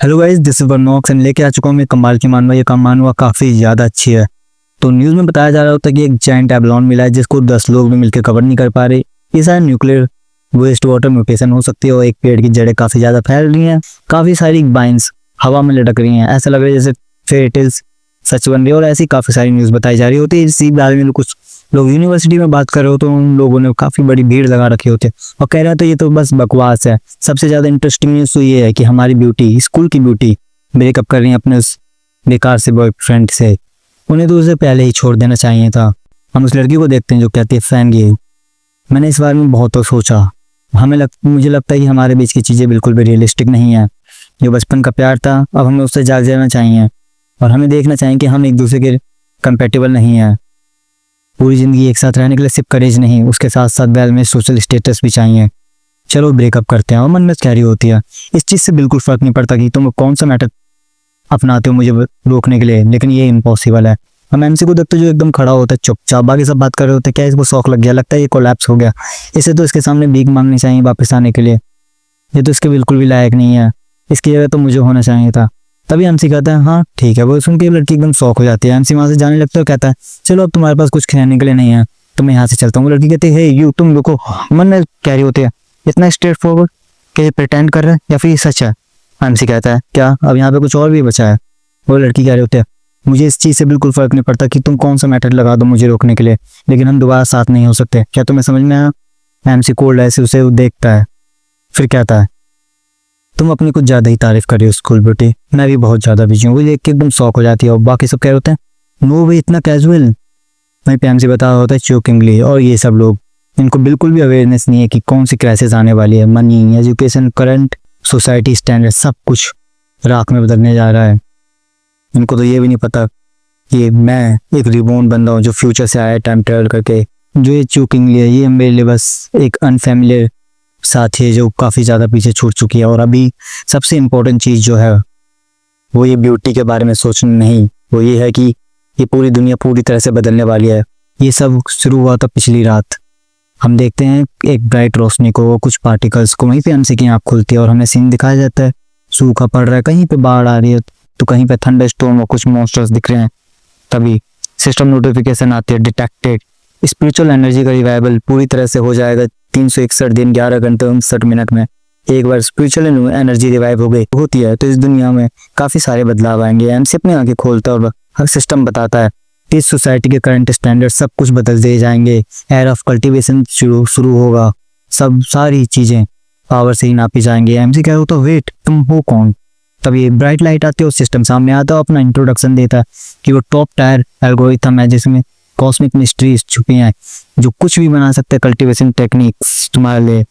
Hello guys, this is Vernox and लेके आ चुका हूँ मैं कमाल की मानवा। ये मानवा काफ़ी ज़्यादा अच्छी है। तो न्यूज़ में बताया जा रहा होता है कि एक जायंट एबलॉन मिला है जिसको 10 लोग भी मिलकर कवर नहीं कर पा रहे। ये शायद न्यूक्लियर वेस्ट वाटर म्यूटेशन हो सकती है और एक पेड़ की जड़ें काफ़ी ज़्यादा फैल रही हैं। काफ़ी सारी बाइंस हवा में लटक रही हैं। ऐसा लग रहा है जैसे फेयरी टेल्स सच बन रही है और ऐसी काफ़ी सारी न्यूज़ बताई जा रही होती है। इसी बारे में कुछ लोग यूनिवर्सिटी में बात कर रहे हो तो उन लोगों ने काफ़ी बड़ी भीड़ लगा रखी होती है और कह रहा था ये तो बस बकवास है। सबसे ज़्यादा इंटरेस्टिंग न्यूज़ तो ये है कि हमारी ब्यूटी, स्कूल की ब्यूटी ब्रेकअप कर रही है अपने उस बेकार से बॉयफ्रेंड से। उन्हें तो उसे पहले ही छोड़ देना चाहिए था। हम उस लड़की को देखते हैं जो कहती है फैन गे। मैंने इस बारे में बहुत सोचा। मुझे लगता है कि हमारे बीच की चीज़ें बिल्कुल भी रियलिस्टिक नहीं है। जो बचपन का प्यार था अब हमें उससे जाग जाना चाहिए और हमें देखना चाहिए कि हम एक दूसरे के कंपेटेबल नहीं है। पूरी ज़िंदगी एक साथ रहने के लिए सिर्फ करेज नहीं, उसके साथ साथ बैल में सोशल स्टेटस भी चाहिए। चलो ब्रेकअप करते हैं। और मन में क्या रही होती है, इस चीज़ से बिल्कुल फ़र्क नहीं पड़ता कि तुम कौन सा मैटर अपनाते हो मुझे रोकने के लिए, लेकिन ये इम्पॉसिबल है। हम एमसी को देखते जो एकदम खड़ा होता है चुपचाप, बाकी सब बात कर रहे होते हैं। क्या इसको शौक लग गया? लगता है ये कोलैप्स हो गया। इसे तो इसके सामने भीख मांगनी चाहिए वापस आने के लिए। ये तो इसके बिल्कुल भी लायक नहीं है। इसकी जगह तो मुझे होना चाहिए था। तभी एमसी कहता है हाँ ठीक है। वो सुन के लड़की एकदम शौक हो जाती है। एमसी वहाँ से जाने लगता है, कहता है चलो अब तुम्हारे पास कुछ कहने के लिए नहीं है तो मैं यहाँ से चलता हूँ। वो लड़की कहती है हे यू, तुम रुको। मन में कह रही होती है इतना स्ट्रेट फॉरवर्ड कि ये प्रिटेंड कर रहा है या फिर ये सच है। एमसी कहता है क्या अब यहाँ पे कुछ और भी बचा है? वो लड़की कह रही होती है मुझे इस चीज़ से बिल्कुल फ़र्क नहीं पड़ता कि तुम कौन सा मैटर लगा दो मुझे रोकने के लिए, लेकिन हम दोबारा साथ नहीं हो सकते। क्या तुम्हें समझ में आया? एमसी कोल्ड ऐसे उसे देखता है, फिर कहता है तुम अपनी कुछ ज़्यादा ही तारीफ कर रही हो स्कूल ब्यूटी। मैं भी बहुत ज़्यादा बिजी हूँ। वो देख के एकदम शौक हो जाती है और बाकी सब कह रहे होते हैं नो भाई इतना कैजुअल। वहीं पे एमसी बता रहा होता है चोकिंगली। और ये सब लोग, इनको बिल्कुल भी अवेयरनेस नहीं है कि कौन सी क्राइसिस आने वाली है। Money, education, current society standard सब कुछ राख में बदलने जा रहा है। इनको तो ये भी नहीं पता कि मैं एक रिबोर्न बंदा हूँ जो फ्यूचर से आया टाइम ट्रेवल करके। जो ये चूकिंगली है ये मेरे लिए बस एक अनफेमिलियर साथी है जो काफ़ी ज़्यादा पीछे छूट चुकी है। और अभी सबसे इम्पोर्टेंट चीज़ जो है वो ये ब्यूटी के बारे में सोचना नहीं, वो ये है कि ये पूरी दुनिया पूरी तरह से बदलने वाली है। ये सब शुरू हुआ था पिछली रात। हम देखते हैं एक ब्राइट रोशनी को, कुछ पार्टिकल्स को, वहीं पे एमसी की आँख खुलती है और हमें सीन दिखाया जाता है। सूखा पड़ रहा है, कहीं पे बाढ़ आ रही है तो कहीं पे थंडर स्टॉर्म और कुछ मॉन्स्टर्स दिख रहे हैं। तभी सिस्टम नोटिफिकेशन आती है डिटेक्टेड। स्पिरिचुअल एनर्जी का रिवाइवल पूरी तरह से हो जाएगा 361 दिन 11 घंटे 59 मिनट में। एक बार स्पिरिचुअल एनर्जी रिवाइव हो गई होती है तो इस दुनिया में काफ़ी सारे बदलाव आएंगे। एमसी अपनी आंखें खोलता है और हर सिस्टम बताता है कि इस सोसाइटी के करंट स्टैंडर्ड सब कुछ बदल दिए जाएंगे। एयर ऑफ कल्टिवेशन शुरू होगा। सारी चीज़ें पावर से ही नापी जाएंगी। एमसी कह रहा होता वेट तुम हो कौन? तभी ब्राइट लाइट आती है और सिस्टम सामने आता है, अपना इंट्रोडक्शन देता है कि वो टॉप टायर एल्गोरिथम है जिसमें कॉस्मिक मिस्ट्रीज छुपी हैं, जो कुछ भी बना सकते हैं कल्टीवेशन टेक्निक्स तुम्हारे लिए।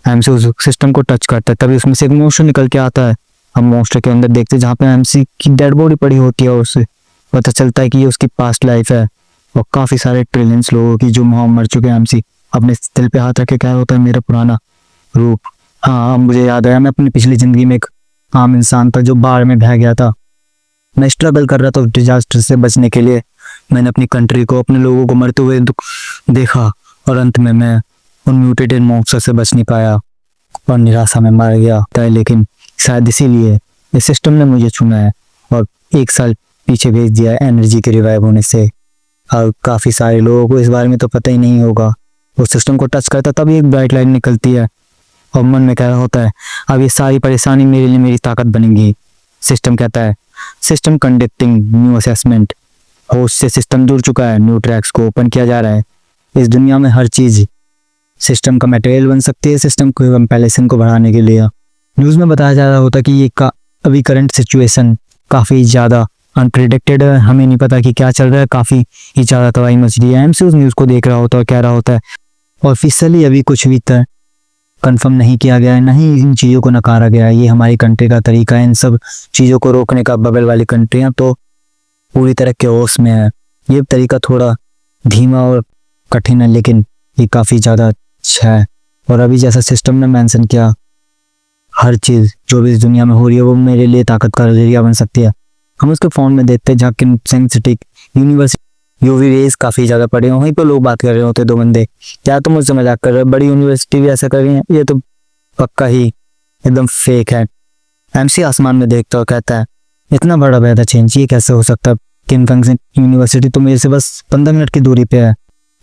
एमसी उस सिस्टम को टच करता है, तभी उसमें से एक मोस्टर निकल के आता है। हम मोस्टर के अंदर देखते हैं जहाँ पे एमसी की डेड बॉडी पड़ी होती है और उससे पता चलता है कि ये उसकी पास्ट लाइफ है और काफ़ी सारे ट्रिलियंस लोगों की जो वहाँ मर चुके हैं। एमसी अपने दिल पे हाथ रख के क्या होता है मेरा पुराना रूप। हाँ मुझे याद आया, मैं अपनी पिछली ज़िंदगी में एक आम इंसान था जो बाढ़ में बह गया था। मैं स्ट्रगल कर रहा था डिजास्टर से बचने के लिए। मैंने अपनी कंट्री को, अपने लोगों को मरते हुए देखा और अंत में मैं उन म्यूटेटेड मॉन्स्टर से बच नहीं पाया और निराशा में मर गया था। लेकिन शायद इसीलिए इस सिस्टम ने मुझे चुना है और 1 साल पीछे भेज दिया है एनर्जी के रिवाइव होने से। और काफ़ी सारे लोगों को इस बारे में तो पता ही नहीं होगा। वो सिस्टम को टच करता तभी एक ब्राइट लाइट निकलती है और मन में कह रहा होता है अब ये सारी परेशानी मेरे लिए मेरी ताकत बनेगी। सिस्टम कहता है system conducting new assessment. Host से सिस्टम जुड़ चुका है, न्यू ट्रैक्स को ओपन किया जा रहा है। इस दुनिया में हर चीज़ सिस्टम का मटेरियल बन सकती है सिस्टम को कंपैरिजन को बढ़ाने के लिए। न्यूज़ में बताया जा रहा होता कि ये अभी करंट सिचुएशन काफ़ी ज़्यादा अनप्रिडिक्टेड है। हमें नहीं पता कि क्या चल रहा है, काफ़ी ही ज़्यादा तबाही मच रही है। एमसी उस न्यूज़ को देख रहा होता है और कह रहा होता है ऑफिशियली अभी कुछ भी कंफर्म नहीं किया गया है, ना ही इन चीज़ों को नकारा गया है। ये हमारी कंट्री का तरीका है इन सब चीज़ों को रोकने का। बगल वाली कंट्रियाँ तो पूरी तरह केओस में है। ये तरीका थोड़ा धीमा और कठिन है लेकिन ये काफ़ी ज़्यादा अच्छा है। और अभी जैसा सिस्टम ने मेंशन किया हर चीज़ जो भी इस दुनिया में हो रही है वो मेरे लिए ताकत का जरिया बन सकती है। हम उसके फ़ोन में देखते हैं जहाँ कि सेंसिटिक यूनिवर्सिटी यूवी रेज काफ़ी ज़्यादा पड़े हैं, वहीं पर लोग बात कर रहे होते 2 बंदे। क्या तुम मुझसे मजाक कर रहे हो? बड़ी यूनिवर्सिटी भी ऐसा कर रही है, ये तो पक्का ही एकदम फेक है। एमसी आसमान में देखता और कहता है इतना बड़ा वेदर चेंज ये कैसे हो सकता है, किमफेंग यूनिवर्सिटी तो मेरे से बस 15 मिनट की दूरी पे है।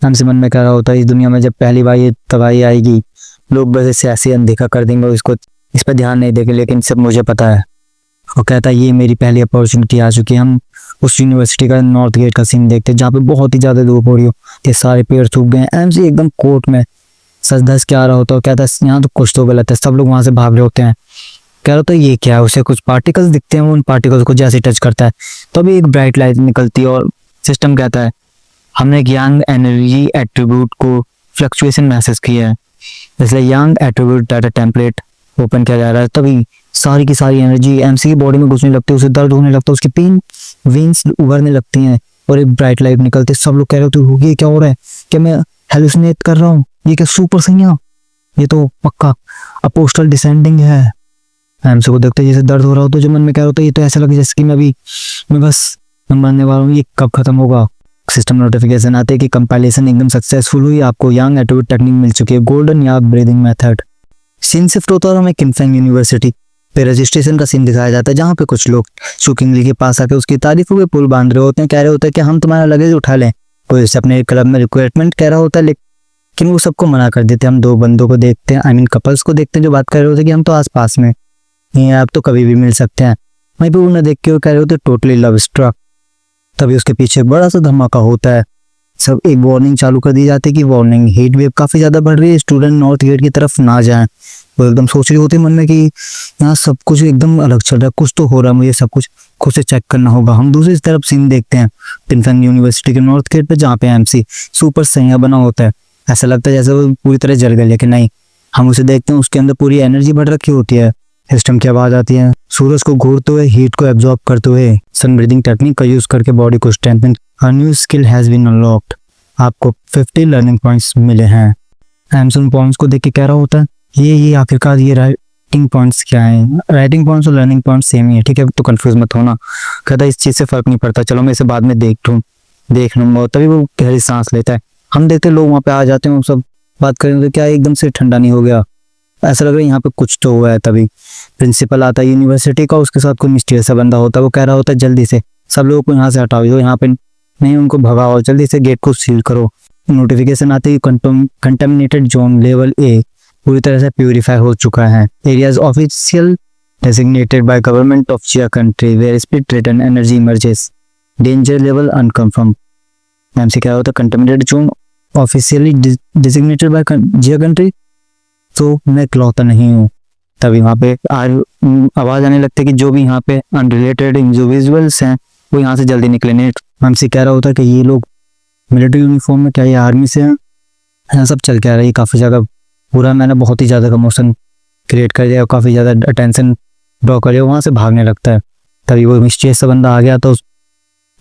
एमसी मन में कह रहा होता है इस दुनिया में जब पहली बार ये तबाही आएगी लोग बस इसे ऐसे अनदेखा कर देंगे और इस पर ध्यान नहीं देंगे, लेकिन सब मुझे पता है। और कहता है ये मेरी पहली अपॉर्चुनिटी आ चुकी है। हम उस यूनिवर्सिटी का नॉर्थ गेट का सीन देखते हैं जहाँ पे बहुत ही ज्यादा धूप हो रही हो, ये सारे पेड़ सूख गए हैं। एमसी एकदम कोर्ट में सच धस के आ रहा होता है, कहता है यहाँ तो कुछ तो गलत है। सब लोग वहां से भाग रहे होते हैं। कह रहा होता है ये क्या है, उसे कुछ पार्टिकल्स दिखते हैं, वो उन पार्टिकल्स को जैसे टच करता है तो अभी एक ब्राइट लाइट निकलती है और सिस्टम कहता है हमने एक यंग एनर्जी एट्रीब्यूट को फ्लक्चुएशन महसूस किया है, इसलिए young attribute data template open किया जा रहा है। तभी सारी की सारी एनर्जी एमसी की बॉडी में घुसने लगती है, उसे दर्द होने लगता है, उसकी पेन वेन्स उभरने लगती हैं और एक ब्राइट लाइट निकलती है। सब लोग कह रहे होते हैं ये क्या हो रहा है, क्या मैं हेलुसिनेट कर रहा हूँ, ये क्या सुपर सैया, ये तो पक्का अपोस्टल डिसेंडिंग है। एमसी को देखते जैसे दर्द हो रहा हो तो जो मन में कह रहा होता है ये तो ऐसा लगे जैसे कि मैं बस मरने वाला हूँ, ये कब खत्म होगा। सिस्टम नोटिफिकेशन आते हैं कि कंपाइलेशन एकदम सक्सेसफुल हुई, आपको यंग एट्रीब्यूट टेक्निक मिल चुकी है, गोल्डन या ब्रीदिंग मेथड। सीन शिफ्ट होता है और हमें किमफेंग यूनिवर्सिटी पे रजिस्ट्रेशन का सीन दिखाया जाता है जहाँ पे कुछ लोग शुकिंगली के पास आके उसकी तारीफों के पुल बांध रहे होते हैं, कह रहे होते हैं कि हम तुम्हारा लगेज उठा लें। कोई उससे अपने क्लब में रिक्वायरमेंट कह रहा होता है लेकिन वो सबको मना कर देते हैं। हम दो बंदों को देखते हैं, आई मीन कपल्स को देखते हैं जो बात कर रहे होते हैं कि हम तो आस पास में ये आप तो कभी भी मिल सकते हैं। वहीं पर उन्हें देख के वो कह रहे होते टोटली लव स्ट्रक। तभी उसके पीछे बड़ा सा धमाका होता है, सब एक वार्निंग चालू कर दी जाती है कि वार्निंग हीट वेव काफी ज्यादा बढ़ रही है, स्टूडेंट नॉर्थ गेट की तरफ ना जाएं। वो एकदम सोच रही होती है मन में कि यहाँ सब कुछ एकदम अलग चल रहा है, कुछ तो हो रहा है, मुझे सब कुछ खुद से चेक करना होगा। हम दूसरी तरफ सीन देखते हैं किमफेंग यूनिवर्सिटी के नॉर्थ गेट पे जहाँ पे एमसी सुपर सैया बना होता है। ऐसा लगता है जैसे वो पूरी तरह जल गया, लेकिन नहीं, हम उसे देखते हैं उसके अंदर पूरी एनर्जी बढ़ रखी होती है। सिस्टम की आवाज आती है सूरज को घूरते हुए हीट को एब्जॉर्ब करते हुए सन ब्रीदिंग टेक्निक का यूज करके बॉडी को strengthen. A new skill has been unlocked, आपको 50 लर्निंग पॉइंट्स मिले हैं। एमसन पॉइंट्स को देख के कह रहा होता है ये आखिरकार ये राइटिंग पॉइंट्स क्या है। राइटिंग पॉइंट्स और लर्निंग पॉइंट्स सेम ही है, ठीक है, तो कंफ्यूज मत होना। कहता इस चीज से फर्क नहीं पड़ता, चलो मैं इसे बाद में देख लूंगा। तभी वो गहरी सांस लेता है। हम देखते लोग वहाँ पे आ जाते हैं, सब बात करें तो क्या एकदम से ठंडा नहीं हो गया, ऐसा लग रहा है यहाँ पे कुछ तो हुआ है। तभी प्रिंसिपल आता है यूनिवर्सिटी का, उसके साथ कोई मिस्टीरियस सा बंदा होता है। वो कह रहा होता है जल्दी से सब लोगों को यहाँ से हटाओ, यहाँ पे नहीं, उनको भगाओ, जल्दी से गेट को सील करो। नोटिफिकेशन आते ही कंटेमिनेटेड जोन लेवल ए पूरी तरह से प्यूरिफाई हो चुका है। Areas official designated by government of जिया country where split return energy emerges, danger level unconfirmed. MC क्या होता है contaminated zone officially designated by जिया कंट्री, तो मैं इकलौता नहीं हूँ। तभी वहाँ पे आवाज आने लगती है कि जो भी यहाँ पे अनरिलेटेड इंडिविजुअल्स हैं वो यहाँ से जल्दी निकले। नेट हमसे कह रहा होता है कि ये लोग मिलिट्री यूनिफॉर्म में, क्या ये आर्मी से हैं, यहाँ सब चल के आ रहा है काफ़ी ज़्यादा पूरा। मैंने बहुत ही ज़्यादा कमोशन क्रिएट कर दिया और काफ़ी ज़्यादा अटेंशन ड्रॉ कर दिया, वहाँ से भागने लगता है। तभी वो मिस्टीरियस सा बंदा आ गया तो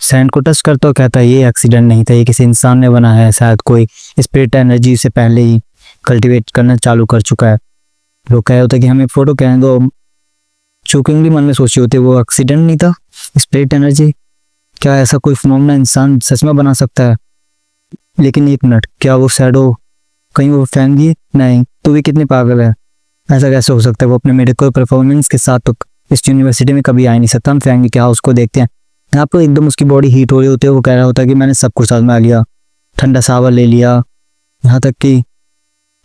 सैंड को टच करता और कहता है ये एक्सीडेंट नहीं था, ये किसी इंसान ने बना है, शायद कोई स्पिरिट एनर्जी से पहले ही कल्टीवेट करना चालू कर चुका है। लोग कह होते कि हमें फोटो कहने दो, चूकिंगली मन में सोची होती है वो एक्सीडेंट नहीं था, स्पिरिट एनर्जी, क्या ऐसा कोई फिनोमेना इंसान सच में बना सकता है। लेकिन एक मिनट, क्या वो शैडो कहीं वो फैंगी? नहीं, तो भी कितनी पागल है, ऐसा कैसे हो सकता है। वो अपने मेडिकल परफॉर्मेंस के साथ तो इस यूनिवर्सिटी में कभी आ ही नहीं सकता। हम फैंगी क्या, उसको देखते हैं। यहाँ पर एकदम उसकी बॉडी हीट हो रही होती है, वो कह रहा होता है कि मैंने सब कुछ आजमा लिया, ठंडा सावर ले लिया, यहाँ तक कि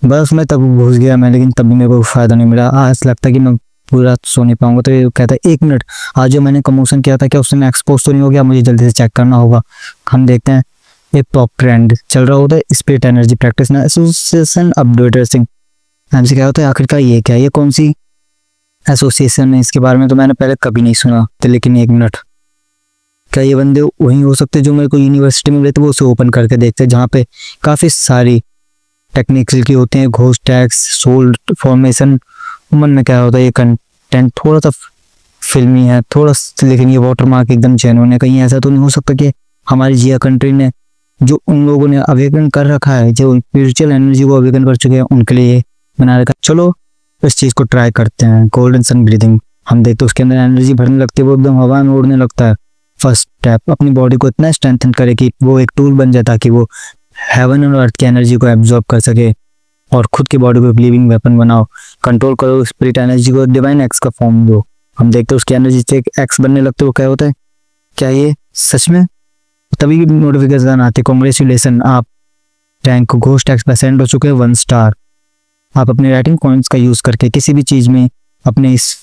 बस मैं तब घुस गया मैं, लेकिन तब भी मेरे को फायदा नहीं मिला। आज लगता है कि मैं पूरा सो नहीं पाऊंगा। तो ये कहता है एक मिनट, आज जो मैंने कमोशन किया था क्या उससे मैं एक्सपोज तो नहीं हो गया, मुझे जल्दी से चेक करना होगा। हम देखते हैं एक टॉप ट्रेंड चल रहा होता है spirit energy practice association updater Singh. हमसे क्या होता है आखिरकार ये क्या है, ये कौन सी एसोसिएशन है, इसके बारे में तो मैंने पहले कभी नहीं सुना। तो लेकिन एक मिनट, क्या ये बंदे वही हो सकते जो मेरे को यूनिवर्सिटी में मिले थे, वो उसे ओपन करके देखते हैं जहाँ पे काफ़ी सारी टेक्निकल की होते हैं, घोस्ट टैक्स, सोल फॉर्मेशन। मन में क्या होता है ये कंटेंट थोड़ा सा फिल्मी है थोड़ा, लेकिन ये वाटरमार्क एकदम जेन्युइन है। कहीं ऐसा तो नहीं हो सकता कि हमारी जिया कंट्री ने जो उन लोगों ने अवेकन कर रखा है, जो स्पिरिचुअल एनर्जी को अवेकन कर चुके हैं, उनके लिए ये बना रखा। चलो इस चीज़ को ट्राई करते हैं। गोल्डन सन ब्रीदिंग, हम देखते उसके अंदर एनर्जी भरने लगती है, वो एकदम हवा में उड़ने लगता है। फर्स्ट स्टेप, अपनी बॉडी को इतना स्ट्रेंथन करे कि वो एक टूल बन जाए ताकि वो हेवन और अर्थ की एनर्जी को एब्जॉर्ब कर सके और खुद की बॉडी को एक लिविंग वेपन बनाओ। कंट्रोल करो स्पिरिट एनर्जी को, डिवाइन एक्स का फॉर्म दो। हम देखते हैं उसकी एनर्जी से एक्स बनने लगते, वो क्या होता है, क्या ये सच में? तभी नोटिफिकेशन आती, कांग्रेचुलेसन, आप रैंक घोस्ट एक्स% हो चुके हैं 1 स्टार। आप अपने राइटिंग पॉइंट्स का यूज करके किसी भी चीज में अपने इस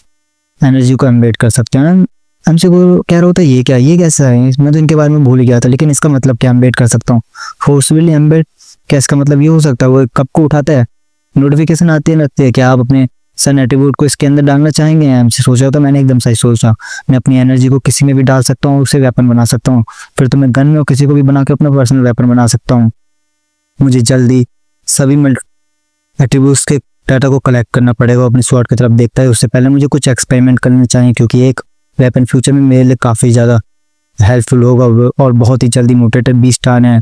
एनर्जी को एम्बेड कर सकते हैं। हमसे को कह रहा होता है ये क्या, ये कैसा है, मैं तो इनके बारे में भूल ही गया था, लेकिन इसका मतलब क्या एम्बेड कर सकता हूँ, फोर्सफुली एम्बेड, क्या इसका मतलब ये हो सकता है? वो कब को उठाता है, नोटिफिकेशन आती है, लगती है कि आप अपने सन एट्रीब्यूट को इसके अंदर डालना चाहेंगे। हमसे सोचा तो मैंने एकदम सही सोचा, मैं अपनी एनर्जी को किसी में भी डाल सकता हूँ, उसे वेपन बना सकता हूँ, फिर तो मैं गन में किसी को भी बना के अपना पर्सनल वेपन बना सकता हूँ। मुझे जल्दी सभी एट्रीब्यूट्स के डाटा को कलेक्ट करना पड़ेगा। अपनी स्वॉर्ड की तरफ देखता है, उससे पहले मुझे कुछ एक्सपेरिमेंट करने चाहिए, क्योंकि एक वेपन फ्यूचर में मेरे लिए काफ़ी ज़्यादा हेल्पफुल होगा और बहुत ही जल्दी म्यूटेटेड बीस्ट आने हैं,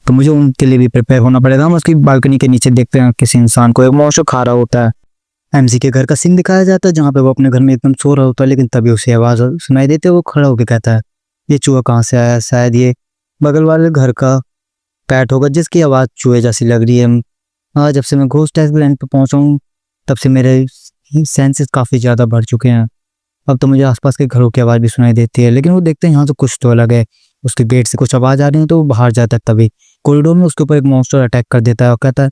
तो मुझे उनके लिए भी प्रिपेयर होना पड़ेगा। हम उसकी बालकनी के नीचे देखते हैं किसी इंसान को एक मौसो खा रहा होता है। एमसी के घर का सीन दिखाया जाता है जहाँ पे वो अपने घर में एकदम सो रहा होता है, लेकिन तभी उसे आवाज़ सुनाई देती है। वो खड़ा होकर कहता है ये चूहा कहाँ से आया, शायद ये बगल वाले घर का पैट होगा जिसकी आवाज़ चूहे जैसी लग रही है। हाँ, जब से मैं घोस्ट एक्सप्लेन पे पहुँचा हूँ तब से मेरे सेंसेस काफ़ी ज़्यादा बढ़ चुके हैं। अब तो मुझे आसपास के घरों की आवाज़ भी सुनाई देती है, लेकिन वो देखते हैं यहाँ तो कुछ तो अलग है। उसके गेट से कुछ आवाज़ आ रही है तो वो बाहर जाता है, तभी कॉरिडोर में उसके ऊपर एक मॉन्स्टर अटैक कर देता है और कहता है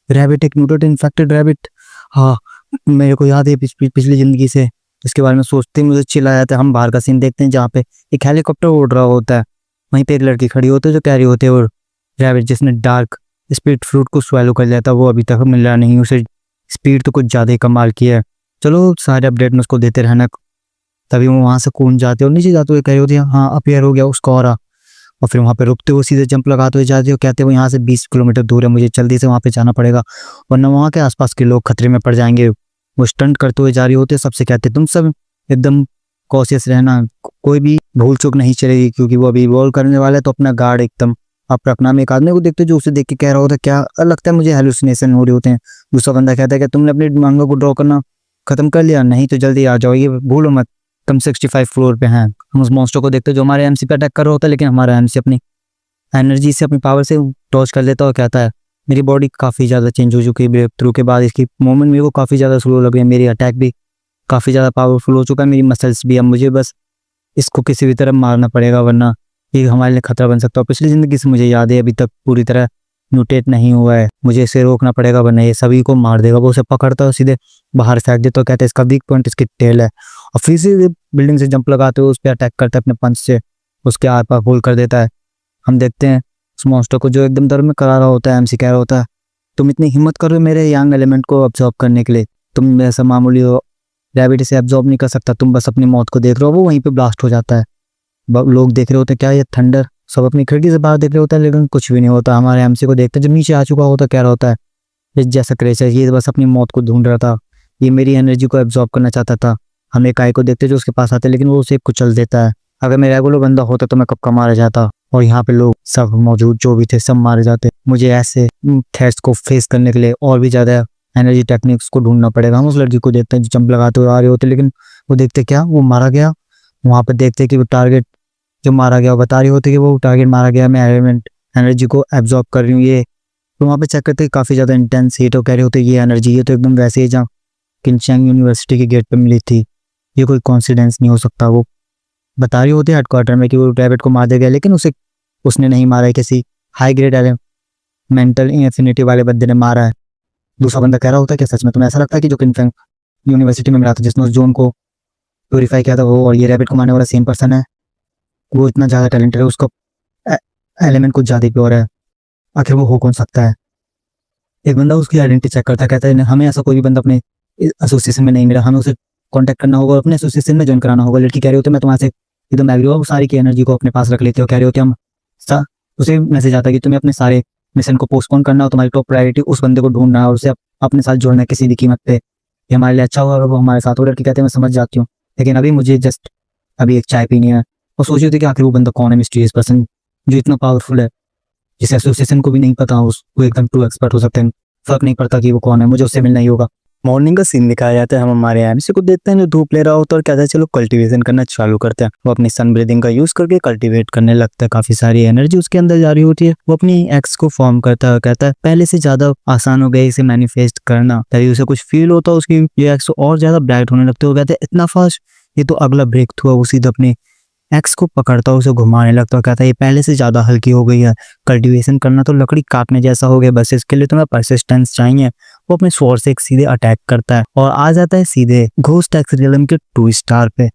रैबिट, एक म्यूटेड इन्फेक्टेड रैबिट। हाँ, मेरे को याद है पिछली ज़िंदगी से। इसके बारे में सोचते ही मुझे चिल्ला जाता है। हम बाहर का सीन देखते हैं जहाँ पे एक हेलीकॉप्टर उड़ रहा होता है, वहीं पे एक लड़की खड़ी होती है जो कह रही होती है और रैबिट जिसने डार्क स्पिरिट फ्रूट को स्वेलो कर लिया था वो अभी तक मिल रहा नहीं, उसे स्पीड तो कुछ ज़्यादा ही कमाल की है। चलो सारे अपडेट में उसको देते रहना। तभी वो वहाँ से कूद जाते और नीचे जाते हुए कह रही होती है हाँ अपियर हो गया उसका और फिर वहाँ पे रुकते हुए सीधे जंप लगाते हुए जाते हो, कहते हुए यहाँ से 20 किलोमीटर दूर है, मुझे जल्दी से वहाँ पे जाना पड़ेगा वरना वहाँ के आसपास के लोग खतरे में पड़ जाएंगे। वो स्टंट करते हुए जा रही होते, सबसे कहते तुम सब एकदम कॉशियस रहना, कोई भी भूल चूक नहीं चलेगी क्योंकि वो अभी इवॉल्व करने वाला है, तो अपना गार्ड एकदम आप रखना। में एक आदमी को देखते जो उसे देख के कह रहा होता क्या लगता है मुझे हेलुसिनेशन हो रहे होते हैं। दूसरा बंदा कहता है कि तुमने अपने दिमागों को ड्रॉ करना खत्म कर लिया, नहीं तो जल्दी आ जाओ, ये भूलो मत, तुम 65 फ्लोर पे हैं। हम उस मॉन्स्टर को देखते जो हमारे एमसी पे अटैक कर रहा होता है, लेकिन हमारा एमसी अपनी एनर्जी से अपनी पावर से टॉर्च कर लेता और कहता है मेरी बॉडी काफ़ी ज़्यादा चेंज हो चुकी है ब्रेक थ्रू के बाद, इसकी मूवमेंट मेरे को काफ़ी ज़्यादा स्लो लग रही है, मेरी अटैक भी काफ़ी ज़्यादा पावरफुल हो चुका है, मेरी मसल्स भी। अब मुझे बस इसको किसी भी तरह मारना पड़ेगा वरना ये हमारे लिए खतरा बन सकता है। पिछली ज़िंदगी से मुझे याद है अभी तक पूरी तरह म्यूटेट नहीं हुआ है, मुझे इसे रोकना पड़ेगा वरना ये सभी को मार देगा। वो उसे पकड़ता है और सीधे बाहर फेंक देता है, कहते हैं इसका वीक पॉइंट इसकी टेल है, और फिर से बिल्डिंग से जंप लगाते हुए उस पर अटैक करता है अपने पंच से, उसके आर पार होल कर देता है। हम देखते हैं उस मॉन्स्टर को जो एकदम दर्द में करा रहा होता है। एमसी कह रहा होता है तुम इतनी हिम्मत करो मेरे यंग एलिमेंट को ऑब्जॉर्व करने के लिए, तुम ऐसा मामूली हो रैबिट इसे ऑब्जॉर्व नहीं कर सकता, तुम बस अपनी मौत को देख रहे हो। वो वहीं पे ब्लास्ट हो जाता है, लोग देख रहे होते क्या ये थंडर, सब अपनी खिड़की से बाहर देख रहे होता है लेकिन कुछ भी नहीं होता। हमारे एमसी को देखते जो नीचे आ चुका होता कह रहा होता है इस जैसा क्रेचर ये बस अपनी मौत को ढूंढ रहा था, ये मेरी एनर्जी को एब्जॉर्ब करना चाहता था। हम एक आई को देखते जो उसके पास आते लेकिन वो उसे कुचल देता है। अगर मैं रेगुलर बंदा होता तो मैं कब का मारा जाता, और यहाँ पे लोग सब मौजूद जो भी थे सब मारे जाते। मुझे ऐसे थ्रेट्स को फेस करने के लिए और भी ज़्यादा एनर्जी टेक्निक्स को ढूंढना पड़ेगा। हम उस लड़की को देखते हैं जो जंप लगाते हुए आ रहे होते, लेकिन वो देखते क्या वो मारा गया। वहाँ पर देखते कि वो टारगेट जो मारा गया बता रही होती कि वो टारगेट मारा गया, मैं एलिमेंट एनर्जी को एब्जॉर्ब कर रही हूँ ये। तो वहाँ पे चेक करते काफ़ी ज़्यादा इंटेंस हीट और कह रहे होते ये एनर्जी ये तो एकदम वैसे ही जहाँ किनचैंग यूनिवर्सिटी के गेट पे मिली थी, ये कोई कॉन्सिडेंस नहीं हो सकता। वो बता रही होती है हेडक्वार्टर में कि वो रैबिट को मार देगा, लेकिन उसने नहीं मारा है, किसी हाई ग्रेड मेंटल इन्फिनिटी वाले बंदे ने मारा है। दूसरा बंदा कह रहा होता है कि सच में तुम्हें ऐसा लगता है कि जो किनचैंग यूनिवर्सिटी में मिला था जिसने उस जोन को प्योरीफाई किया था वो और ये रैबिट को मारने वाला सेम पर्सन है, वो इतना ज़्यादा टैलेंटेड है, उसका एलिमेंट कुछ ज़्यादा प्योर है, आखिर वो हो कौन सकता है। एक बंदा उसकी आइडेंटिटी चेक करता है, कहता है हमें ऐसा कोई भी बंदा अपने एसोसिएशन में नहीं मिला, हमें उसे कांटेक्ट करना होगा, अपने एसोसिएशन में ज्वाइन कराना होगा। लड़की कह रही होती है मैं तुम्हारे से एकदम एग्री हूँ, सारी की एनर्जी को अपने पास रख लेते हो। कह रही होती हम उसे मैसेज आता है कि तुम्हें अपने सारे मिशन को पोस्टपोन करना हो, तुम्हारी टॉप प्रायोरिटी उस बंदे को ढूंढना है और उसे अपने साथ जोड़ना है किसी भी कीमत पे, ये हमारे लिए अच्छा होगा अगर वो हमारे साथ हो। लड़की कहते हैं मैं समझ जाती हूँ, लेकिन अभी मुझे जस्ट अभी एक चाय पीनी है। और सोची होती कि आखिर वो बंदा कौन है, मिस्टीरियस पर्सन जो इतना पावरफुल है, जिस एसोसिएशन को भी नहीं पता उसको एकदम ट्रू एक्सपर्ट हो सकते हैं, फर्क नहीं पड़ता कि वो कौन है, मुझे उससे मिलना ही होगा। मॉर्निंग का सीन दिखाया जाता है, हम हमारे एमसी को देखते हैं जो धूप ले रहा होता है और कहता है चलो कल्टीवेशन करना चालू करते हैं। वो अपनी सन ब्रीदिंग का यूज करके कल्टीवेट करने लगता है, काफी सारी एनर्जी उसके अंदर जा रही होती है। वो अपनी एक्स को फॉर्म करता है और कहता है पहले से ज्यादा आसान हो गया इसे मैनिफेस्ट करना, तभी उसे कुछ फील होता है, उसकी ये एक्स और ज्यादा ब्राइट होने लगते हो। कहते हैं इतना फास्ट ये तो अगला ब्रेक थ्रू है। वो सीधा अपने एक्स को पकड़ता है, उसे घुमाने लगता है, कहता है ये पहले से ज़्यादा हल्की हो गई है, कल्टीवेशन करना तो लकड़ी काटने जैसा हो गया, बस इसके लिए तुम्हें परसिस्टेंस चाहिए। वो अपने स्वॉर्ड से एक सीधे अटैक करता है और आ जाता है सीधे घोस्ट एक्स रियलम के 2 स्टार पे।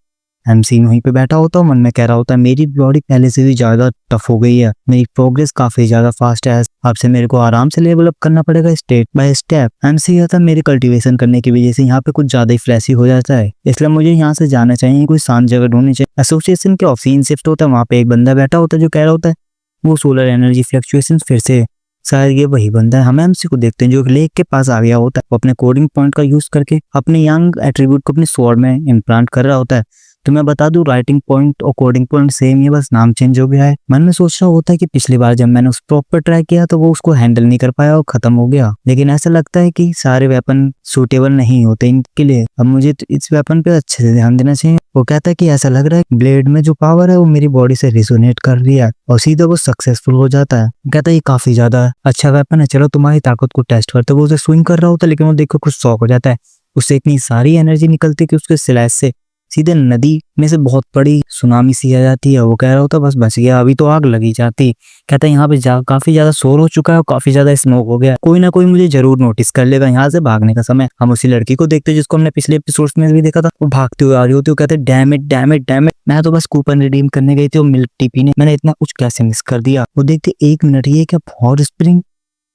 एमसी वहीं पे बैठा होता है, मन में कह रहा होता है मेरी बॉडी पहले से भी ज़्यादा टफ हो गई है, मेरी प्रोग्रेस काफ़ी ज़्यादा फास्ट है, अब से मेरे को आराम से लेवल अप करना पड़ेगा स्टेप बाय स्टेप। एमसी कहता है मेरी कल्टीवेशन करने की वजह से यहाँ पे कुछ ज़्यादा ही फ्लैशी हो जाता है, इसलिए मुझे यहाँ से जाना चाहिए, कोई शांत जगह ढूंढनी चाहिए। एसोसिएशन के ऑफिस शिफ्ट होता है, वहाँ पे एक बंदा बैठा होता है जो कह रहा होता है वो सोलर एनर्जी फ्लक्चुएशन फिर से, शायद ये वही बंदा है। हम एमसी को देखते हैं जो एक लेक के पास आ गया होता है, वो अपने कोडिंग पॉइंट का यूज करके अपने यंग एट्रीब्यूट को अपने स्वॉर्ड में इम्प्लांट कर रहा होता है। तो मैं बता दूं राइटिंग पॉइंट और कोडिंग पॉइंट सेम ही, बस नाम चेंज हो गया है। मन में सोच रहा होता है कि पिछली बार जब मैंने उस प्रॉपर ट्राई किया तो वो उसको हैंडल नहीं कर पाया और खत्म हो गया, लेकिन ऐसा लगता है कि सारे वेपन सूटेबल नहीं होते इनके लिए, अब मुझे इस वेपन पे अच्छे से ध्यान देना चाहिए। वो कहता है कि ऐसा लग रहा है ब्लेड में जो पावर है वो मेरी बॉडी से रिजोनेट कर रही है, और सीधा वो सक्सेसफुल हो जाता है। कहता है ये काफी ज्यादा अच्छा वेपन है, चलो तुम्हारी ताकत को टेस्ट करते। वो उसे स्विंग कर रहा होता है, लेकिन वो देखो कुछ शॉक हो जाता है, उससे इतनी सारी एनर्जी निकलती है कि उसके स्लैश से सीधे नदी में से बहुत बड़ी सुनामी सी आ जाती है। वो कह रहा होता बस बच गया, अभी तो आग लगी जाती। कहता है यहाँ पे काफी ज्यादा शोर हो चुका है और काफी ज्यादा स्मोक हो गया, कोई ना कोई मुझे जरूर नोटिस कर लेगा, यहाँ से भागने का समय। हम उसी लड़की को देखते हैं जिसको हमने पिछले एपिसोड्स में भी देखा था, वो भागते हुए आ रही होती है, कहते damn it damn it damn it, मैं तो बस कूपन रिडीम करने गई थी और मिल्क टी पीने, मैंने इतना कुछ कैसे मिस कर दिया। वो देखते 1 मिनट, ये क्या हॉट स्प्रिंग,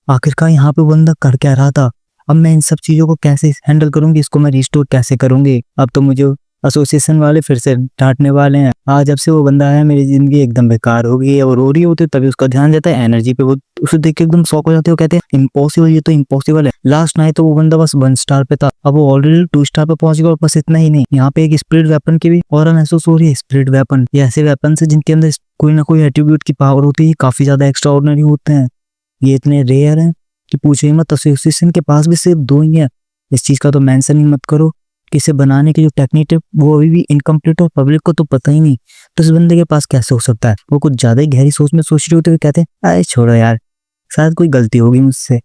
आखिरकार यहाँ पे बंदा कर क्या रहा था, अब मैं इन सब चीजों को कैसे हैंडल करूंगी, इसको मैं रिस्टोर कैसे करूंगी। अब तो मुझे एसोसिएशन वाले फिर से डांटने वाले हैं, आज जब से वो बंदा आया मेरी जिंदगी एकदम बेकार हो गई है। और रो रही होती है, तभी उसका ध्यान जाता है एनर्जी पे, वो उसे देख के एकदम शॉक हो जाते हो, कहते हैं इम्पॉसिबल, ये तो इम्पॉसिबल है। लास्ट नाइट तो वो बंदा बस 1 स्टार पे था, अब वो ऑलरेडी 2 स्टार पे पहुंच गया। और बस इतना ही नहीं, यहाँ पे एक स्पिरिट वेपन की भी और महसूस हो रही है। स्पिरिट वेपन ये ऐसे वेपन है जिनके अंदर कोई ना कोई एट्रीब्यूट की पावर होती है, काफी ज्यादा एक्स्ट्रा ऑर्डिनरी होते हैं, ये इतने रेयर हैं कि पूछे मत। एसोसिएशन के पास भी सिर्फ 2 ही है, इस चीज का तो मेंशन ही मत करो कि इसे बनाने की जो टेक्निक है वो अभी भी इनकम्प्लीट और पब्लिक को तो पता ही नहीं, तो इस बंदे के पास कैसे हो सकता है। वो कुछ ज्यादा ही गहरी सोच में सोच रहे होते हुए कहते हैं अरे छोड़ो यार, शायद कोई गलती होगी मुझसे,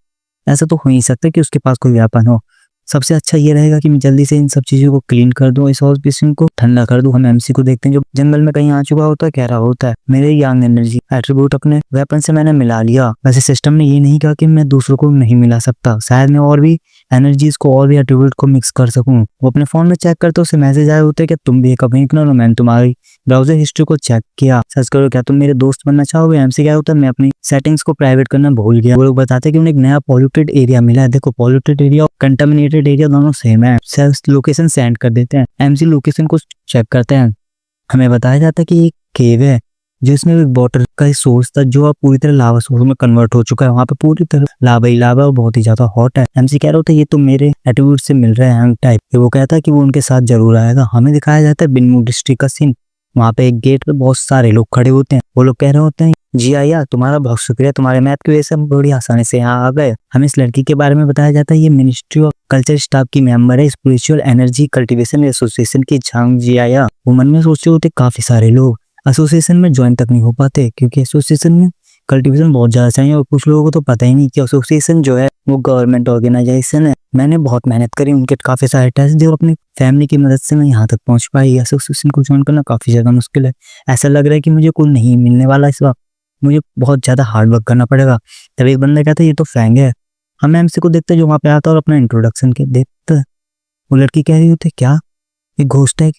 ऐसा तो हो ही सकता है कि उसके पास कोई वेपन हो। सबसे अच्छा ये रहेगा कि मैं जल्दी से इन सब चीजों को क्लीन कर दूं, इस हॉस्पिटल को ठंडा कर दूं। हम एमसी को देखते हैं जो जंगल में कहीं आ चुका होता है, कह रहा होता है मेरे यंग एनर्जी एट्रीब्यूट अपने वेपन से मैंने मिला लिया। वैसे सिस्टम ने ये नहीं कहा कि मैं दूसरों को नहीं मिला सकता, शायद मैं और भी एनर्जीज को और भी एट्रीब्यूट को मिक्स कर सकूं। वो अपने फोन में चेक करते उसे मैसेज आए होते कि तुम भी एक अवेकनर हो, मैंने तुम्हारी ब्राउजर हिस्ट्री को चेक किया, सर्च करो क्या तुम मेरे दोस्त बनना चाहोगे। एमसी क्या होता है मैं अपनी सेटिंग्स को प्राइवेट करना भूल गया। वो लोग बताते हैं कि उन्हें एक नया पॉल्यूटेड एरिया मिला है। देखो पॉल्यूटेड एरिया और कंटामिनेटेड एरिया दोनों सेम है, लोकेशन सेंड कर देते हैं। एमसी लोकेशन को चेक करते हैं, हमें बताया जाता है कि एक केव है जिसमें एक वाटर का सोर्स था जो अब पूरी तरह लावा सोर्स में कन्वर्ट हो चुका है, वहाँ पे पूरी तरह लावा ही लावा और बहुत ही ज्यादा हॉट है। एमसी कह रहा होता है ये तो मेरे एट्रीब्यूट से मिल रहा है हैंग टाइप। वो कहता है कि वो उनके साथ जरूर आएगा। हमें दिखाया जाता है बिनमू डिस्ट्रिक्ट का सीन, वहाँ पे एक गेट पे बहुत सारे लोग खड़े होते हैं। वो लोग कह रहे होते हैं जी आया तुम्हारा बहुत शुक्रिया, तुम्हारे मैथ की वजह से हम बड़ी आसानी से यहाँ आ गए। हमें इस लड़की के बारे में बताया जाता है ये मिनिस्ट्री ऑफ कल्चर स्टाफ की मेंबर है, स्पिरिचुअल एनर्जी कल्टीवेशन एसोसिएशन की झांग जी आया। वो मन में सोचते होते काफी सारे लोग एसोसिएशन में ज्वाइन तक नहीं हो पाते क्योंकि एसोसिएशन में कल्टीवेशन बहुत ज्यादा चाहिए, और कुछ लोगों को तो पता ही नहीं कि एसोसिएशन जो है वो गवर्नमेंट ऑर्गेनाइजेशन है। मैंने बहुत मेहनत करी, उनके काफी सारे टेस्ट दिए और अपनी फैमिली की मदद से मैं यहाँ तक पहुंच पाई। एसोसिएशन को ज्वाइन करना काफी ज्यादा मुश्किल है, ऐसा लग रहा है कि मुझे कोई नहीं मिलने वाला इस वक्त, मुझे बहुत ज्यादा हार्ड वर्क करना पड़ेगा। तभी एक बंदा कहता है ये तो फैंग है। हम एमसी को देखते जो वहां पे आता और अपना इंट्रोडक्शन के देखते, वो लड़की कह रही होती क्या ये घोस्ट है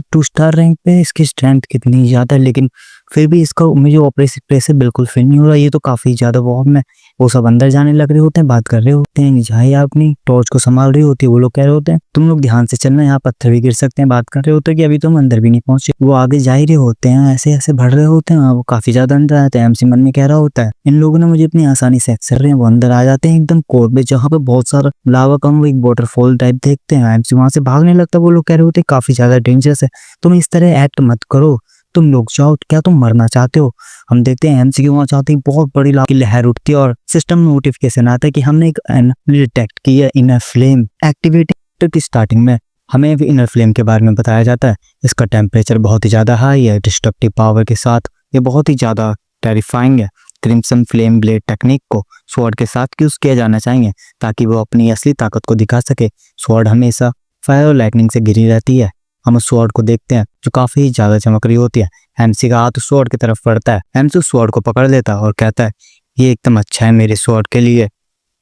2 स्टार रैंक पे, इसकी स्ट्रेंथ कितनी ज्यादा है, लेकिन फिर भी इसका मुझे ऑपरेशन प्रेशर बिल्कुल फील नहीं हो रहा, ये तो काफी ज्यादा वॉर्म में। वो सब अंदर जाने लग रहे होते हैं, बात कर रहे होते हैं, निजाही अपनी टॉर्च को संभाल रही होती है। वो लोग कह रहे होते हैं तुम लोग ध्यान से चलना, यहाँ पत्थर भी गिर सकते हैं। बात कर रहे होते हैं कि अभी तो हम अंदर भी नहीं पहुंचे। वो आगे जा ही रहे होते हैं, ऐसे ऐसे बढ़ रहे होते हैं, वो काफी ज्यादा अंदर आते हैं। एमसी मन में कह रहा होता है इन लोगों ने मुझे इतनी आसानी से एक्सेस रहे हैं। वो अंदर आ जाते हैं एकदम कोर्ट में जहाँ पे बहुत सारा लावा कम, वो एक वाटरफॉल टाइप देखते हैं। एमसी वहां से भागने लगता है। वो लोग कह रहे होते हैं काफी ज्यादा डेंजरस है, तुम इस तरह एक्ट मत करो, तुम लोग जाओ, क्या तुम मरना चाहते हो। हम देखते हैं एमसी वहां चाहते हैं बहुत बड़ी लावा की लहर उठती है और सिस्टम में नोटिफिकेशन आता है कि हमने एक एनर्जी डिटेक्ट की है इनर फ्लेम एक्टिविटी की स्टार्टिंग में। हमें भी इनर फ्लेम के बारे में बताया जाता है, इसका टेम्परेचर बहुत ही ज़्यादा हाई है, डिस्ट्रक्टिव पावर के साथ ये बहुत ही ज़्यादा टेरिफाइंग है। क्रिम्सन फ्लेम ब्लेड टेक्निक को स्वॉर्ड के साथ यूज़ किया जाना चाहिए ताकि वो अपनी असली ताकत को दिखा सके। स्वॉर्ड हमेशा फायर और लाइटनिंग से घिरी रहती है, हम उस स्वॉर्ड को देखते हैं जो काफी ज्यादा चमक रही होती है। एमसी का हाथ उस स्वॉर्ड की तरफ बढ़ता है। एमसी उस स्वॉर्ड को पकड़ लेता है और कहता है ये एकदम अच्छा है मेरे स्वॉर्ड के लिए।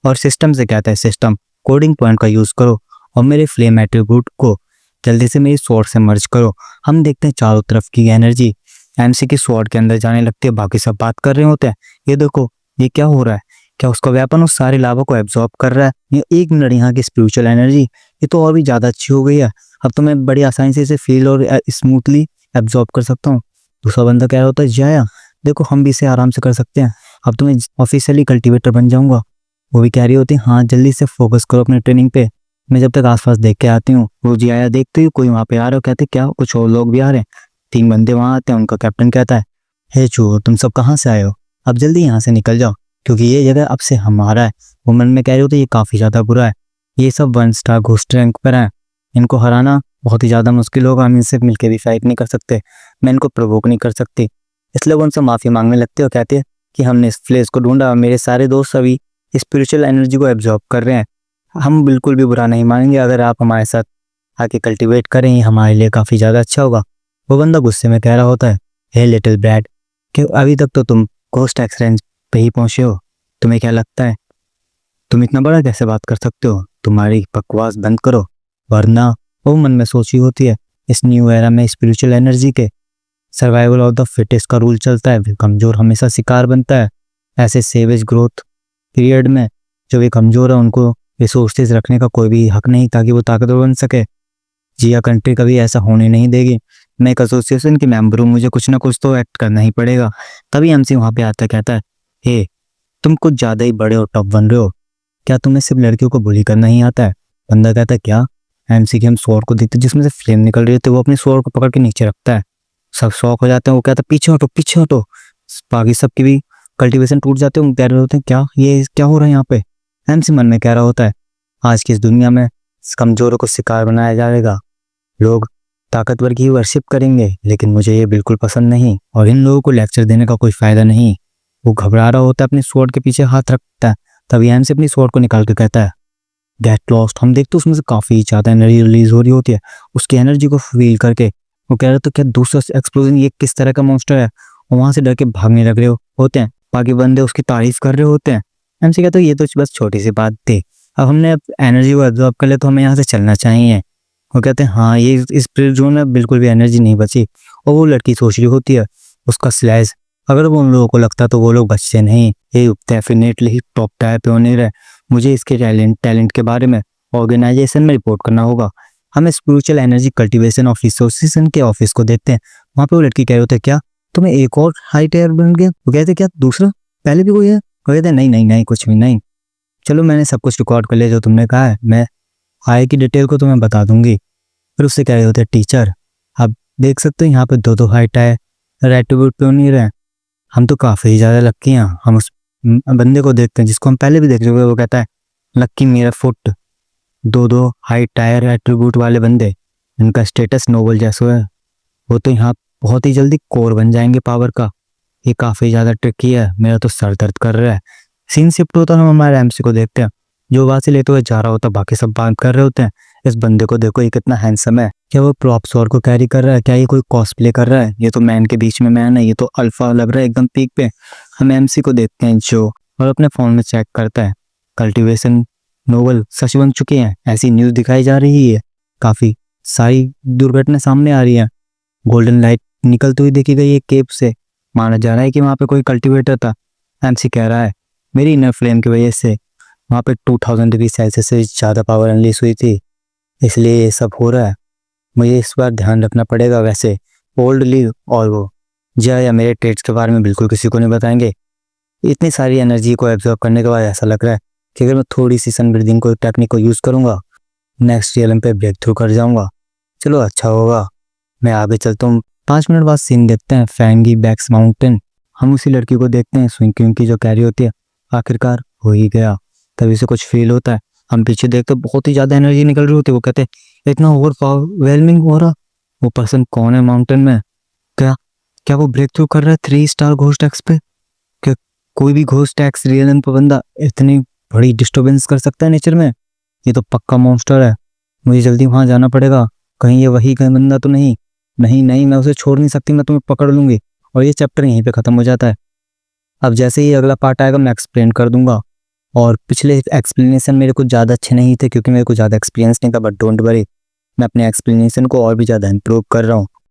और सिस्टम से कहता है सिस्टम कोडिंग पॉइंट का यूज करो और मेरे फ्लेम एट्रीब्यूट को जल्दी से मेरी स्वॉर्ड से मर्ज करो। हम देखते हैं चारों तरफ की एनर्जी एमसी की स्वॉर्ड के अंदर जाने लगती है। बाकी सब बात कर रहे होते हैं ये देखो ये क्या हो रहा है, क्या उसका वेपन उस सारे लावा को एब्जॉर्ब कर रहा है। ये 1 मिनट यहाँ की स्पिरिचुअल एनर्जी ये तो और भी ज्यादा अच्छी हो गई है। अब तो मैं बड़ी आसानी से इसे फील और स्मूथली एब्जॉर्ब कर सकता हूँ। दूसरा बंदा कह रहा होता है जाया देखो हम भी इसे आराम से कर सकते हैं, अब तो मैं ऑफिशियली कल्टीवेटर बन जाऊंगा। वो भी कह रही होती है हाँ जल्दी से फोकस करो अपने ट्रेनिंग पे, मैं जब तक आसपास देख के आती हूँ। वो जिया देखते ही कोई वहाँ पे आ रहा है, कहते क्या कुछ और लोग भी आ रहे हैं। 3 बंदे वहाँ आते हैं। उनका कैप्टन कहता है हे चूहो तुम सब कहाँ से आए हो, अब जल्दी यहाँ से निकल जाओ क्योंकि ये जगह अब से हमारा है। वो मन में कह रहे होते ये काफी ज्यादा बुरा है, ये सब 1 स्टार घोस्ट रैंक पर है, इनको हराना बहुत ही ज्यादा मुश्किल होगा, हम इनसे मिलकर भी फाइट नहीं कर सकते, मैं इनको प्रोवोक नहीं कर सकती। इसलिए वो उनसे माफी मांगने लगते और कहते हैं कि हमने इस प्लेस को ढूंढा और मेरे सारे दोस्त अभी स्पिरिचुअल एनर्जी को एब्जॉर्ब कर रहे हैं, हम बिल्कुल भी बुरा नहीं मानेंगे अगर आप हमारे साथ आके कल्टीवेट करें, ये हमारे लिए काफी ज्यादा अच्छा होगा। वो बंदा गुस्से में कह रहा होता है हे लिटिल ब्रैड कि अभी तक तो तुम घोस्ट एक्स रेंज पे ही पहुंचे हो, तुम्हें क्या लगता है तुम इतना बड़ा कैसे बात कर सकते हो, तुम्हारी बकवास बंद करो वरना। वो मन में सोची होती है इस न्यू एरा में स्पिरिचुअल एनर्जी के सर्वाइवल ऑफ द फिटेस्ट का रूल चलता है, कमजोर हमेशा शिकार बनता है। ऐसे सेवेज ग्रोथ पीरियड में जो भी कमजोर है उनको रिसोर्सेज रखने का कोई भी हक नहीं ताकि वो ताकतवर बन सके। जिया कंट्री कभी ऐसा होने नहीं देगी। मैं एक एसोसिएशन की मेंबर हूँ, मुझे कुछ ना कुछ तो एक्ट करना ही पड़ेगा। तभी एमसी वहां पे आता कहता है हे तुम कुछ ज्यादा ही बड़े और टॉप बन रहे हो, क्या तुम्हें सिर्फ लड़कियों को बुली करना ही आता है। बंदा कहता है क्या। एमसी के हम स्वॉर्ड को देखते जिसमें से फ्लेम निकल रही होती है, वो अपनी स्वॉर्ड को पकड़ के नीचे रखता है। सब शॉक हो जाते हैं। वो कहता है पीछे हटो पीछे हटो। बाकी सबकी भी कल्टीवेशन टूट जाते हैं। कह रहे होते हैं क्या ये क्या हो रहा है यहाँ पे। एमसी मन में कह रहा होता है आज की इस दुनिया में कमजोरों को शिकार बनाया जाएगा, लोग ताकतवर की वर्शिप करेंगे, लेकिन मुझे ये बिल्कुल पसंद नहीं और इन लोगों को लेक्चर देने का कोई फायदा नहीं। वो घबरा रहा होता है, अपनी स्वॉर्ड के पीछे हाथ रखता है। तभी एमसी अपनी स्वॉर्ड को निकाल के कहता है गेट लॉस्ट। हम देखते उसमें से काफी ज्यादा एनर्जी रिलीज हो रही होती है। उसकी एनर्जी को फील करके वो कह रहे तो क्या दूसरा एक्सप्लोजन ये किस तरह का मॉन्स्टर है, और वहां से डर के भागने लग रहे होते हैं। बाकी बंदे उसकी तारीफ कर रहे होते हैं। एमसी कहते ये तो बस छोटी सी बात थी, अब हमने एनर्जी को एब्जॉर्ब कर लिया तो हमें यहाँ से चलना चाहिए। वो कहते हैं हाँ ये इस स्पिरिट जोन में बिल्कुल भी एनर्जी नहीं बची। और वो लड़की सोच रही होती है उसका स्लैश अगर वो उन लोगों को लगता तो वो लोग बचते नहीं, ये डेफिनेटली टॉप टायर प्योनियर है, मुझे इसके टैलेंट के बारे में ऑर्गेनाइजेशन में रिपोर्ट करना होगा। हमें spiritual energy cultivation of association के ऑफिस को देखते हैं। वहाँ पे वो लड़की कह रहे होते क्या तुम्हें एक और हाई टायर बन गया। वो कहते क्या दूसरा पहले भी कोई है। वो कहते नहीं नहीं नहीं कुछ भी नहीं, चलो मैंने सब कुछ रिकॉर्ड कर लिया जो तुमने कहा है, मैं हाई की डिटेल को तुम्हें बता दूंगी। फिर उससे कह रहे होते टीचर आप देख सकते हो यहाँ पे 2 हाई टायर एट्रीब्यूट प्योनियर हैं, हम तो काफी ज्यादा लक्की हैं। हम उस बंदे को देखते हैं जिसको हम पहले भी देख रहे हुए, वो कहता है लक्की मेरा फुट। 2 हाई टायर एट्रीब्यूट वाले बंदे इनका स्टेटस नोबल जैसा है, वो तो यहाँ बहुत ही जल्दी कोर बन जाएंगे पावर का। ये काफी ज्यादा ट्रिकी है, मेरा तो सर दर्द कर रहा है। सीन शिफ्ट होता है, हम हमारे एमसी को देखते हैं जो वहां से लेते हुए जा रहा होता, बाकी सब बात कर रहे होते हैं इस बंदे को देखो ये कितना हैंडसम है, क्या वो प्रॉप स्वॉर्ड को कैरी कर रहा है, क्या ये कोई कॉस्प्ले कर रहा है, ये तो मैन के बीच में मैन है, ये तो अल्फा लग रहा है एकदम पीक पे। हम एमसी को देखते हैं जो और अपने फोन में चेक करता है कल्टीवेशन नोवल सच बन चुके हैं, ऐसी न्यूज दिखाई जा रही है, काफी सारी दुर्घटना सामने आ रही है। गोल्डन लाइट निकलती हुई देखी गई है केव से, माना जा रहा है कि वहां पे कोई कल्टीवेटर था। एमसी कह रहा है मेरी इनर फ्लेम की वजह से वहां पे 2000 डिग्री सेल्सियस से ज्यादा पावर अनलीस हुई थी, इसलिए ये सब हो रहा है, मुझे इस बार ध्यान रखना पड़ेगा। वैसे ओल्ड लीव और वो या मेरे ट्रेड्स के बारे में बिल्कुल किसी को नहीं बताएंगे। इतनी सारी एनर्जी को एब्जॉर्ब करने के बाद ऐसा लग रहा है कि अगर मैं थोड़ी सी सन ब्रीदिंग को टेक्निक को यूज करूंगा नेक्स्ट रियलम पे ब्रेक थ्रू कर जाऊंगा। चलो अच्छा होगा, मैं आगे चलता हूँ। 5 मिनट बाद सीन देखते हैं फैंगी बैक्स माउंटेन। हम उसी लड़की को देखते हैं स्विंग की जो कैरी होती है, आखिरकार हो ही गया। तभी से कुछ फील होता है, हम पीछे देखते बहुत ही ज्यादा एनर्जी निकल रही होती है। वो कहते हैं इतना ओवरवेलमिंग हो रहा, वो पर्सन कौन है माउंटेन में, क्या क्या वो ब्रेक थ्रू कर रहा है 3 स्टार घोस्ट टैक्स पे। क्या कोई भी घोस्ट टैक्स रियलियम पे बंदा इतनी बड़ी डिस्टर्बेंस कर सकता है नेचर में, ये तो पक्का मॉन्स्टर है, मुझे जल्दी वहां जाना पड़ेगा। कहीं ये वही कहीं बंदा तो नहीं, नहीं नहीं मैं उसे छोड़ नहीं सकती, मैं तुम्हें पकड़ लूँगी। और ये चैप्टर यहीं पे ख़त्म हो जाता है। अब जैसे ही अगला पार्ट आएगा मैं एक्सप्लेन कर दूंगा। और पिछले एक्सप्लेनेशन मेरे कुछ ज़्यादा अच्छे नहीं थे क्योंकि मेरे को ज़्यादा एक्सपीरियंस नहीं था, बट डोंट वरी, मैं अपने एक्सप्लेनेशन को और भी ज़्यादा इम्प्रूव कर रहा हूँ।